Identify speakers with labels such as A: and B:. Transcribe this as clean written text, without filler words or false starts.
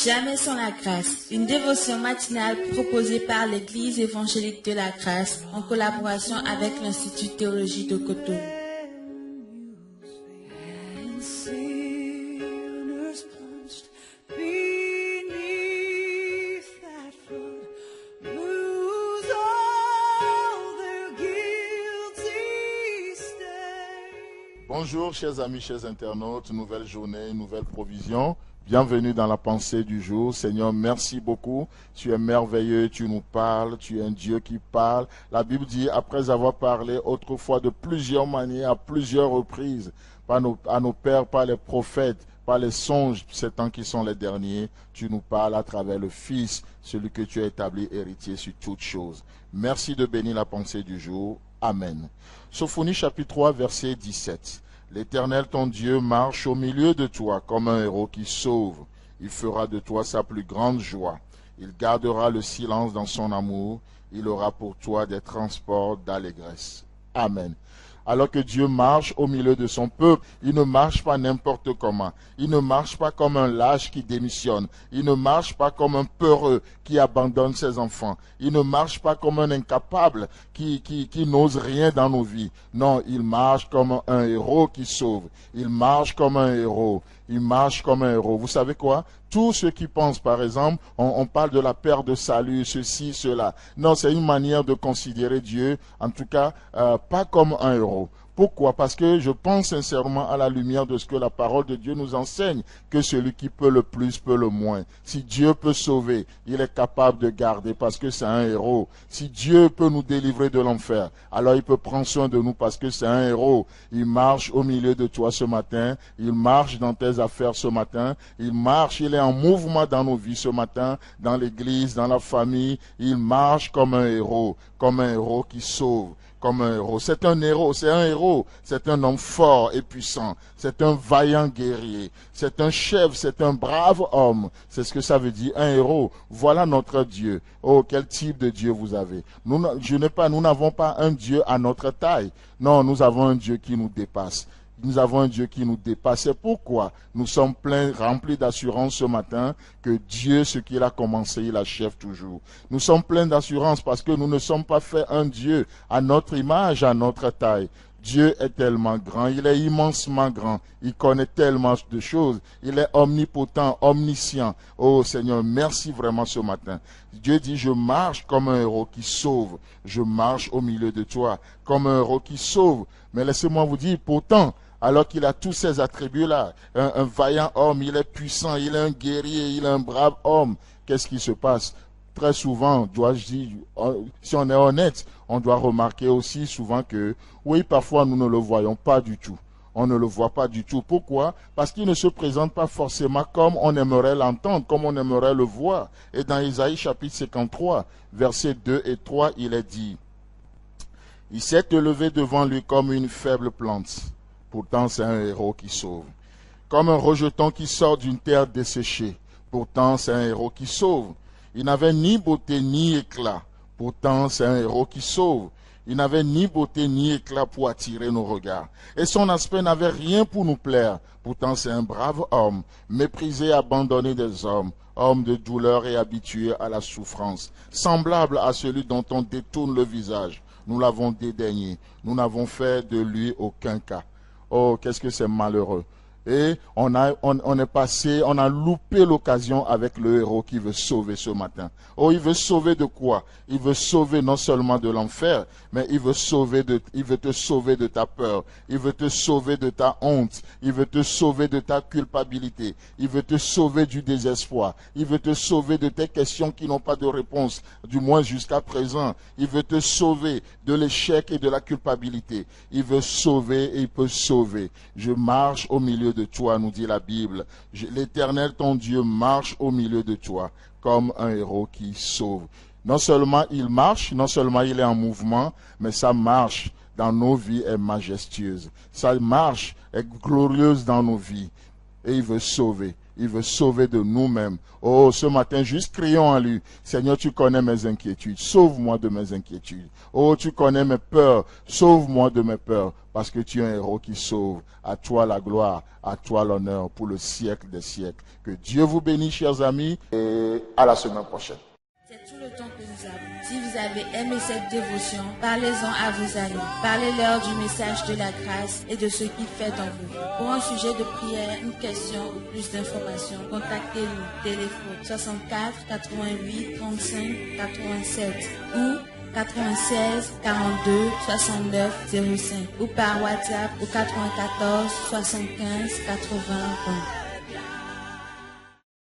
A: Jamais sans la grâce, une dévotion matinale proposée par l'Église évangélique de la grâce en collaboration avec l'Institut de théologie de Cotonou.
B: Bonjour chers amis, chers internautes, nouvelle journée, nouvelle provision. Bienvenue dans la pensée du jour. Seigneur, merci beaucoup. Tu es merveilleux, tu nous parles, tu es un Dieu qui parle. La Bible dit, après avoir parlé autrefois de plusieurs manières, à plusieurs reprises, à nos pères, par les prophètes, par les songes, ces temps qui sont les derniers, tu nous parles à travers le Fils, celui que tu as établi héritier sur toutes choses. Merci de bénir la pensée du jour. Amen. Sophonie chapitre 3, verset 17. L'Éternel ton Dieu marche au milieu de toi comme un héros qui sauve. Il fera de toi sa plus grande joie. Il gardera le silence dans son amour. Il aura pour toi des transports d'allégresse. Amen. Alors que Dieu marche au milieu de son peuple, il ne marche pas n'importe comment. Il ne marche pas comme un lâche qui démissionne. Il ne marche pas comme un peureux qui abandonne ses enfants. Il ne marche pas comme un incapable qui n'ose rien dans nos vies. Non, il marche comme un héros qui sauve. Il marche comme un héros. Il marche comme un héros. Vous savez quoi? Tous ceux qui pensent, par exemple, on parle de la perte de salut, ceci, cela. Non, c'est une manière de considérer Dieu, en tout cas, pas comme un héros. Pourquoi? Parce que je pense sincèrement à la lumière de ce que la parole de Dieu nous enseigne, que celui qui peut le plus peut le moins. Si Dieu peut sauver, il est capable de garder parce que c'est un héros. Si Dieu peut nous délivrer de l'enfer, alors il peut prendre soin de nous parce que c'est un héros. Il marche au milieu de toi ce matin, il marche dans tes affaires ce matin, il marche, il est en mouvement dans nos vies ce matin, dans l'église, dans la famille, il marche comme un héros qui sauve. Comme un héros. C'est un héros, c'est un homme fort et puissant, c'est un vaillant guerrier, c'est un chef, c'est un brave homme. C'est ce que ça veut dire, un héros. Voilà notre Dieu. Oh, quel type de Dieu vous avez. Nous n'avons pas un Dieu à notre taille. Non, nous avons un Dieu qui nous dépasse. Nous avons un Dieu qui nous dépasse. C'est pourquoi nous sommes pleins, remplis d'assurance ce matin que Dieu, ce qu'il a commencé, il achève toujours. Nous sommes pleins d'assurance parce que nous ne sommes pas fait un Dieu à notre image, à notre taille. Dieu est tellement grand, il est immensement grand, il connaît tellement de choses, il est omnipotent, omniscient. Oh Seigneur, merci vraiment ce matin. Dieu dit, je marche comme un héros qui sauve, je marche au milieu de toi comme un héros qui sauve. Mais laissez-moi vous dire, pourtant, alors qu'il a tous ces attributs-là, un vaillant homme, il est puissant, il est un guerrier, il est un brave homme, qu'est-ce qui se passe? Très souvent, dois-je dire, si on est honnête, on doit remarquer aussi souvent que, oui, parfois nous ne le voyons pas du tout. On ne le voit pas du tout. Pourquoi? Parce qu'il ne se présente pas forcément comme on aimerait l'entendre, comme on aimerait le voir. Et dans Isaïe chapitre 53, versets 2 et 3, il est dit, « Il s'est élevé devant lui comme une faible plante. Pourtant, c'est un héros qui sauve. Comme un rejeton qui sort d'une terre desséchée. Pourtant, c'est un héros qui sauve. Il n'avait ni beauté ni éclat. Pourtant, c'est un héros qui sauve. Il n'avait ni beauté ni éclat pour attirer nos regards. Et son aspect n'avait rien pour nous plaire. Pourtant, c'est un brave homme, méprisé et abandonné des hommes, homme de douleur et habitué à la souffrance, semblable à celui dont on détourne le visage. Nous l'avons dédaigné. Nous n'avons fait de lui aucun cas. Oh, qu'est-ce que c'est malheureux. Et on a loupé l'occasion avec le héros qui veut sauver ce matin. Oh, il veut sauver de quoi? Il veut sauver non seulement de l'enfer, mais il veut te sauver de ta peur. Il veut te sauver de ta honte. Il veut te sauver de ta culpabilité. Il veut te sauver du désespoir. Il veut te sauver de tes questions qui n'ont pas de réponse, du moins jusqu'à présent. Il veut te sauver de l'échec et de la culpabilité. Il veut sauver et il peut sauver. Je marche au milieu de toi, nous dit la Bible. L'Éternel, ton Dieu, marche au milieu de toi comme un héros qui sauve. Non seulement il marche, non seulement il est en mouvement, mais sa marche dans nos vies est majestueuse. Sa marche est glorieuse dans nos vies. et il veut sauver. Il veut sauver de nous-mêmes. Oh, ce matin, juste crions à lui. Seigneur, tu connais mes inquiétudes. Sauve-moi de mes inquiétudes. Oh, tu connais mes peurs. Sauve-moi de mes peurs. Parce que tu es un héros qui sauve. À toi la gloire, à toi l'honneur pour le siècle des siècles. Que Dieu vous bénisse, chers amis, et à la semaine prochaine.
A: C'est tout le temps que nous avons. Si vous avez aimé cette dévotion, parlez-en à vos amis. Parlez-leur du message de la grâce et de ce qu'il fait en vous. Pour un sujet de prière, une question ou plus d'informations, contactez-nous. Téléphone 64 88 35 87 ou 96 42 69 05 ou par WhatsApp au 94 75 80 20.